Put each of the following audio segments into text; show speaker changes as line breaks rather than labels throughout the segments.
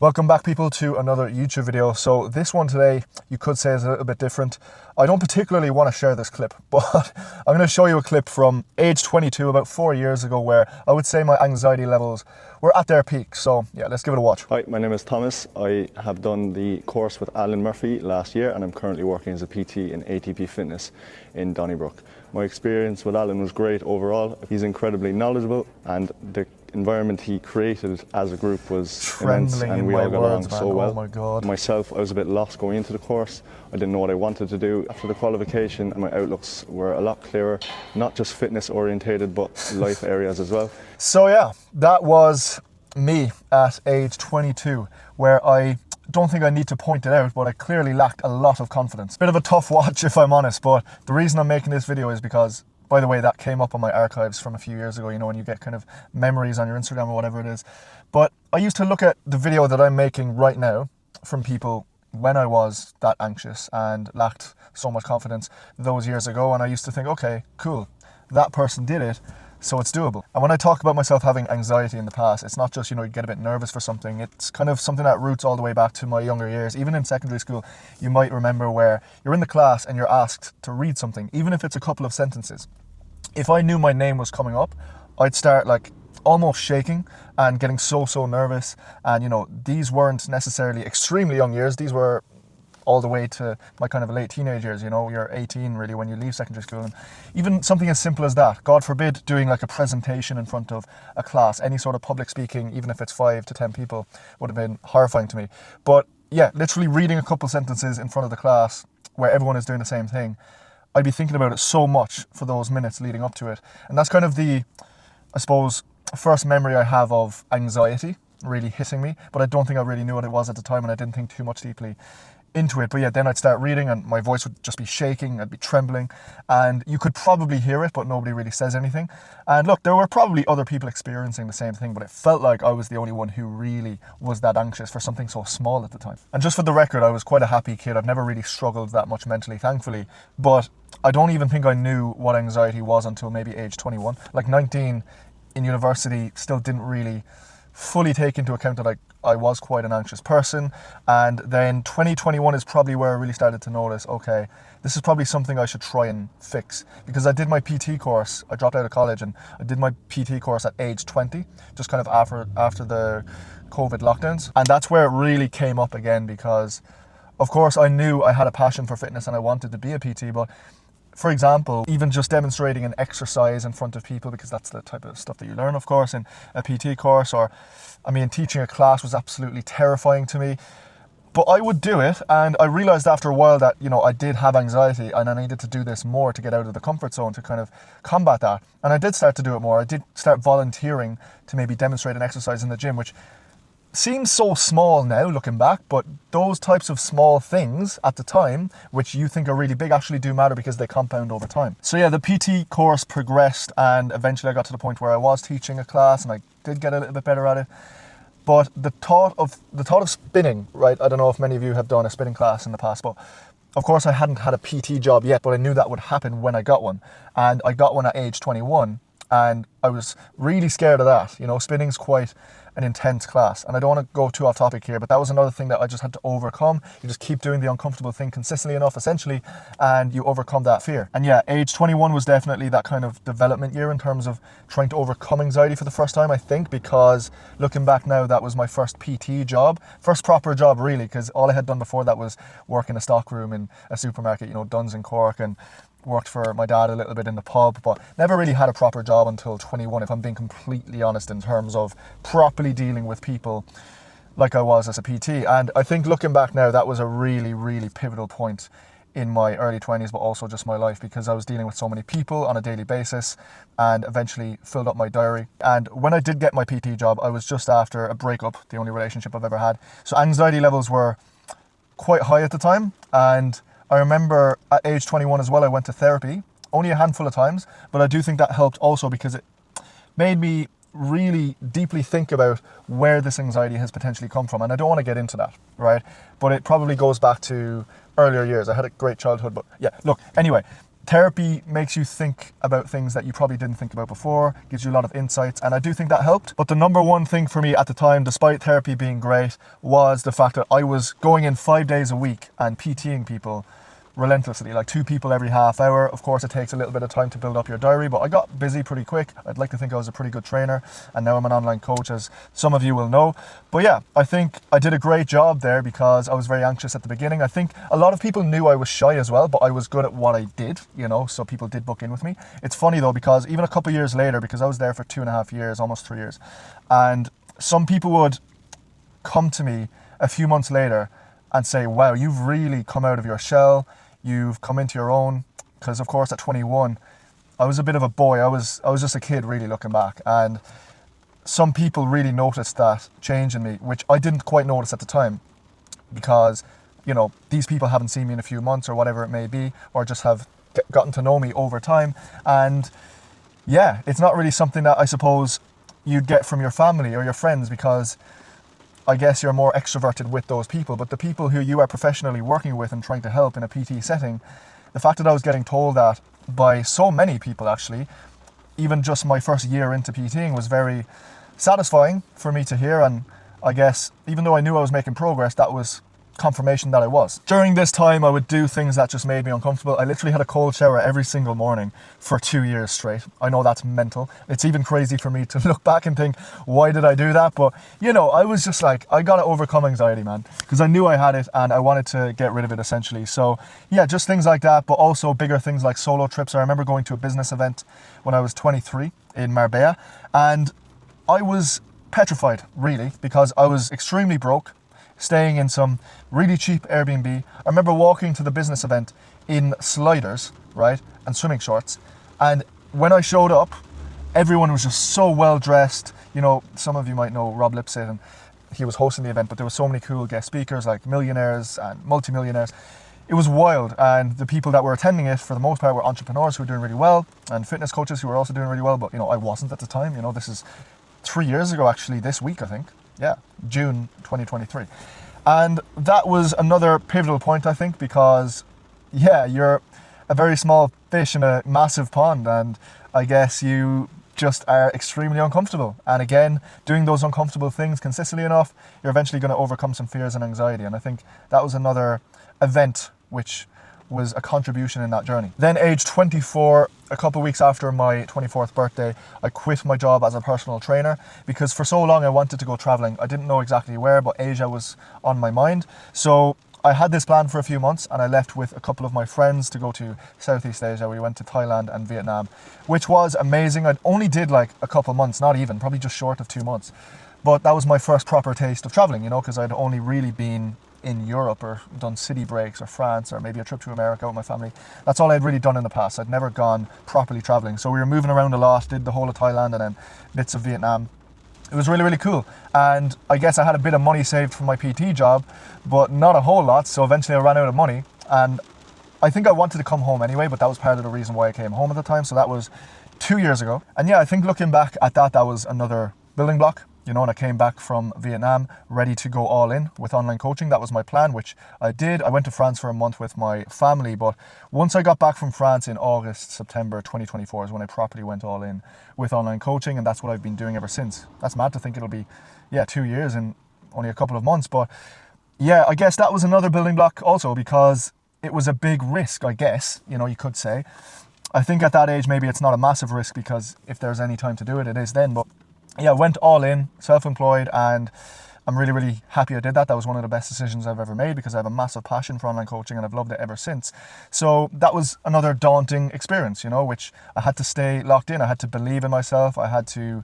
Welcome back, people, to another YouTube video. So this one today, you could say, is a little bit different. I don't particularly want to share this clip, but I'm going to show you a clip from age 22, about 4 years ago, where I would say my anxiety levels were at their peak. So yeah, let's give it a watch.
Hi, my name is Thomas. I have done the course with Alan Murphy last year, and I'm currently working as a PT in ATP Fitness in Donnybrook. My experience with Alan was great overall. He's incredibly knowledgeable, and the environment he created as a group was immense, and we all got along so well.
Oh my God.
Myself, I was a bit lost going into the course. I didn't know what I wanted to do. After the qualification, my outlooks were a lot clearer, not just fitness orientated, but life areas as well.
So yeah, that was me at age 22, where I don't think I need to point it out, but I clearly lacked a lot of confidence. Bit of a tough watch, if I'm honest, but the reason I'm making this video is because, by the way, that came up on my archives from a few years ago, you know, when you get kind of memories on your Instagram or whatever it is. But I used to look at the video that I'm making right now from people when I was that anxious and lacked so much confidence those years ago, and I used to think, okay, cool, that person did it, so it's doable. And when I talk about myself having anxiety in the past, it's not just, you know, you get a bit nervous for something. It's kind of something that roots all the way back to my younger years. Even in secondary school, you might remember where you're in the class and you're asked to read something, even if it's a couple of sentences. If I knew my name was coming up, I'd start like almost shaking and getting so nervous. And you know, these weren't necessarily extremely young years. These were all the way to my kind of late teenage years. You know, you're 18 really when you leave secondary school. And even something as simple as that, God forbid, doing like a presentation in front of a class, any sort of public speaking, even if it's 5 to 10 people, would have been horrifying to me. But yeah, literally reading a couple sentences in front of the class where everyone is doing the same thing, I'd be thinking about it so much for those minutes leading up to it. And that's kind of the, I suppose, first memory I have of anxiety really hitting me, but I don't think I really knew what it was at the time, and I didn't think too much deeply into it. But yeah, then I'd start reading and my voice would just be shaking, I'd be trembling, and you could probably hear it, but nobody really says anything. And look, there were probably other people experiencing the same thing, but it felt like I was the only one who really was that anxious for something so small at the time. And just for the record, I was quite a happy kid. I've never really struggled that much mentally, thankfully, but I don't even think I knew what anxiety was until maybe age 21. Like 19 in university still didn't really fully take into account that I was quite an anxious person. And then 2021 is probably where I really started to notice, okay, this is probably something I should try and fix. Because I did my PT course, I dropped out of college and I did my PT course at age 20, just kind of after the COVID lockdowns. And that's where it really came up again, because of course I knew I had a passion for fitness and I wanted to be a PT, but for example, even just demonstrating an exercise in front of people, because that's the type of stuff that you learn, of course, in a PT course, or, I mean, teaching a class was absolutely terrifying to me. But I would do it, and I realized after a while that, you know, I did have anxiety and I needed to do this more to get out of the comfort zone to kind of combat that. And I did start to do it more. I did start volunteering to maybe demonstrate an exercise in the gym, which seems so small now looking back, but those types of small things at the time, which you think are really big, actually do matter because they compound over time. So yeah, the PT course progressed, and eventually I got to the point where I was teaching a class and I did get a little bit better at it. But the thought of spinning, right? I don't know if many of you have done a spinning class in the past, but of course I hadn't had a PT job yet, but I knew that would happen when I got one. And I got one at age 21. And I was really scared of that. You know, spinning's quite an intense class. And I don't want to go too off topic here, but that was another thing that I just had to overcome. You just keep doing the uncomfortable thing consistently enough, essentially, and you overcome that fear. And yeah, age 21 was definitely that kind of development year in terms of trying to overcome anxiety for the first time, I think, because looking back now, that was my first PT job, first proper job really, because all I had done before that was work in a stockroom in a supermarket, you know, Dunn's in Cork, and worked for my dad a little bit in the pub, but never really had a proper job until 21, if I'm being completely honest, in terms of properly dealing with people like I was as a PT. And I think looking back now, that was a really pivotal point in my early 20s, but also just my life, because I was dealing with so many people on a daily basis and eventually filled up my diary. And when I did get my PT job, I was just after a breakup, the only relationship I've ever had. So anxiety levels were quite high at the time, and I remember at age 21 as well, I went to therapy, only a handful of times, but I do think that helped also because it made me really deeply think about where this anxiety has potentially come from. And I don't want to get into that, right? But it probably goes back to earlier years. I had a great childhood, but yeah, look, anyway, Therapy makes you think about things that you probably didn't think about before, gives you a lot of insights, and I do think that helped. But the number one thing for me at the time, despite therapy being great, was the fact that I was going in 5 days a week and PTing people relentlessly, like 2 people every half hour. Of course, it takes a little bit of time to build up your diary, but I got busy pretty quick. I'd like to think I was a pretty good trainer, and now I'm an online coach, as some of you will know. But yeah, I think I did a great job there because I was very anxious at the beginning. I think a lot of people knew I was shy as well, but I was good at what I did, you know, so people did book in with me. It's funny though, because even a couple of years later, because I was there for 2.5 years, almost 3 years, and some people would come to me a few months later and say, wow, you've really come out of your shell, you've come into your own. Because of course at 21, I was a bit of a boy, I was just a kid really, looking back, and some people really noticed that change in me, which I didn't quite notice at the time, because, you know, these people haven't seen me in a few months or whatever it may be, or just have gotten to know me over time. And yeah, it's not really something that I suppose you'd get from your family or your friends, because I guess you're more extroverted with those people. But the people who you are professionally working with and trying to help in a PT setting, the fact that I was getting told that by so many people, actually, even just my first year into PTing, was very satisfying for me to hear. And I guess even though I knew I was making progress, that was confirmation that I was. During this time, I would do things that just made me uncomfortable. I literally had a cold shower every single morning for 2 years straight. I know that's mental. It's even crazy for me to look back and think, why did I do that? But, you know, I was just like, I got to overcome anxiety, man, because I knew I had it and I wanted to get rid of it, essentially. So yeah, just things like that, but also bigger things like solo trips. I remember going to a business event when I was 23 in Marbella, and I was petrified, really, because I was extremely broke, staying in some really cheap Airbnb. I remember walking to the business event in sliders, right, and swimming shorts. And when I showed up, everyone was just so well dressed. You know, some of you might know Rob Lipsett, and he was hosting the event, but there were so many cool guest speakers, like millionaires and multimillionaires. It was wild, and the people that were attending it, for the most part, were entrepreneurs who were doing really well, and fitness coaches who were also doing really well. But, you know, I wasn't at the time. You know, this is 3 years ago, actually, this week, I think. Yeah, June 2023. And that was another pivotal point, I think, because, yeah, you're a very small fish in a massive pond, and I guess you just are extremely uncomfortable. And again, doing those uncomfortable things consistently enough, you're eventually going to overcome some fears and anxiety. And I think that was another event which was a contribution in that journey. Then age 24, a couple of weeks after my 24th birthday, I quit my job as a personal trainer, because for so long I wanted to go traveling. I didn't know exactly where, but Asia was on my mind. So I had this plan for a few months, and I left with a couple of my friends to go to Southeast Asia. We went to Thailand and Vietnam, which was amazing. I only did like a couple months, not even, probably just short of 2 months. But that was my first proper taste of traveling, you know, because I'd only really been in Europe or done city breaks or France or maybe a trip to America with my family. That's all I'd really done in the past. I'd never gone properly traveling. So we were moving around a lot, did the whole of Thailand and then bits of Vietnam. It was really, really cool. And I guess I had a bit of money saved from my PT job, but not a whole lot. So eventually I ran out of money, and I think I wanted to come home anyway, but that was part of the reason why I came home at the time. So that was 2 years ago. And yeah, I think looking back at that, that was another building block. You know, and I came back from Vietnam ready to go all in with online coaching. That was my plan, which I did. I went to France for a month with my family, but once I got back from France in August, September 2024 is when I properly went all in with online coaching, and that's what I've been doing ever since. That's mad to think it'll be, 2 years in only a couple of months, but yeah, I guess that was another building block also, because it was a big risk, I guess, you know, you could say. I think at that age, maybe it's not a massive risk, because if there's any time to do it, it is then, but yeah, went all in, self-employed, and I'm really, really happy I did that. That was one of the best decisions I've ever made, because I have a massive passion for online coaching and I've loved it ever since. So that was another daunting experience, you know, which I had to stay locked in. I had to believe in myself. I had to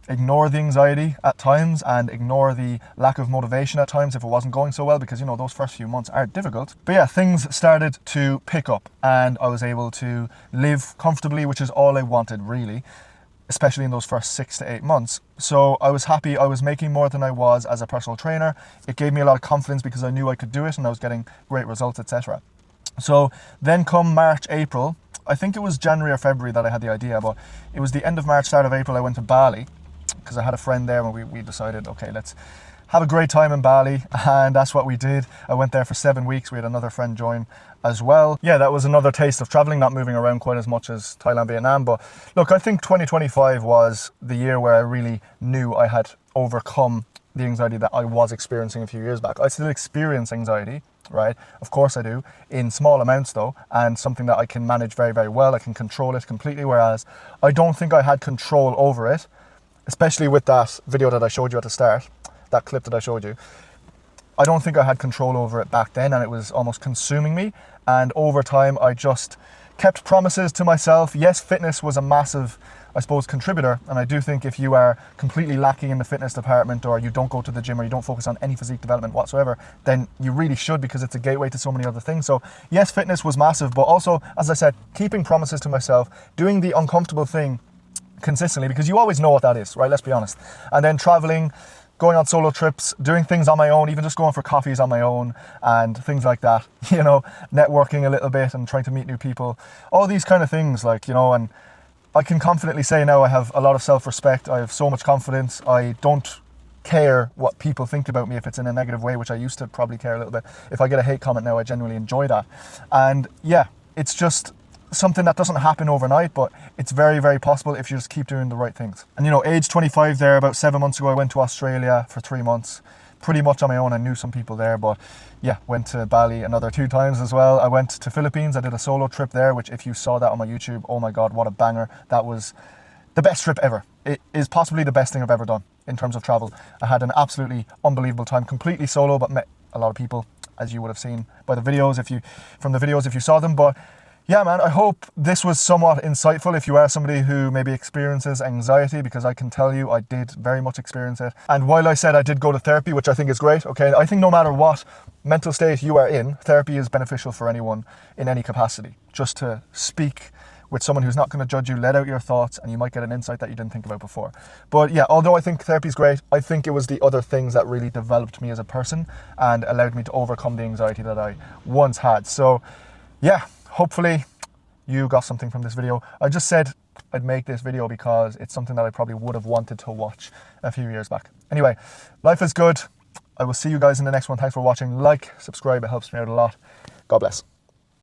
ignore the anxiety at times and ignore the lack of motivation at times if it wasn't going so well, because, you know, those first few months are difficult. But yeah, things started to pick up and I was able to live comfortably, which is all I wanted, really, especially in those first 6 to 8 months. So I was happy. I was making more than I was as a personal trainer. It gave me a lot of confidence because I knew I could do it and I was getting great results, etc. So then come March, April, I think it was January or February that I had the idea, but it was the end of March, start of April, I went to Bali because I had a friend there and we decided, okay, let's have a great time in Bali, and that's what we did. I went there for 7 weeks. We had another friend join as well. Yeah, that was another taste of traveling, not moving around quite as much as Thailand, Vietnam. But look, I think 2025 was the year where I really knew I had overcome the anxiety that I was experiencing a few years back. I still experience anxiety, right? Of course I do, in small amounts though, and something that I can manage very, very well. I can control it completely, whereas I don't think I had control over it, especially with that video that I showed you at the start, that clip that I showed you. I don't think I had control over it back then, and it was almost consuming me. And over time, I just kept promises to myself. Yes, fitness was a massive, I suppose, contributor. And I do think if you are completely lacking in the fitness department, or you don't go to the gym, or you don't focus on any physique development whatsoever, then you really should, because it's a gateway to so many other things. So yes, fitness was massive, but also, as I said, keeping promises to myself, doing the uncomfortable thing consistently, because you always know what that is, right? Let's be honest. And then traveling, going on solo trips, doing things on my own, even just going for coffees on my own and things like that, you know, networking a little bit and trying to meet new people, all these kind of things, like, you know. And I can confidently say now I have a lot of self-respect. I have so much confidence. I don't care what people think about me if it's in a negative way, which I used to probably care a little bit. If I get a hate comment now, I genuinely enjoy that. And yeah, it's just something that doesn't happen overnight, but it's very, very possible if you just keep doing the right things. And you know, age 25 there, about 7 months ago, I went to Australia for 3 months, pretty much on my own. I knew some people there, but yeah, went to Bali another 2 times as well. I went to Philippines. I did a solo trip there, which if you saw that on my YouTube, oh my God, what a banger. That was the best trip ever. It is possibly the best thing I've ever done in terms of travel. I had an absolutely unbelievable time, completely solo, but met a lot of people, as you would have seen by the videos, if you saw them. But yeah, man, I hope this was somewhat insightful if you are somebody who maybe experiences anxiety, because I can tell you I did very much experience it. And while I said I did go to therapy, which I think is great, okay, I think no matter what mental state you are in, therapy is beneficial for anyone in any capacity. Just to speak with someone who's not going to judge you, let out your thoughts, and you might get an insight that you didn't think about before. But yeah, although I think therapy is great, I think it was the other things that really developed me as a person and allowed me to overcome the anxiety that I once had. So yeah, hopefully you got something from this video. I just said I'd make this video because it's something that I probably would have wanted to watch a few years back. Anyway, life is good. I will see you guys in the next one. Thanks for watching. Like, subscribe, it helps me out a lot. God bless.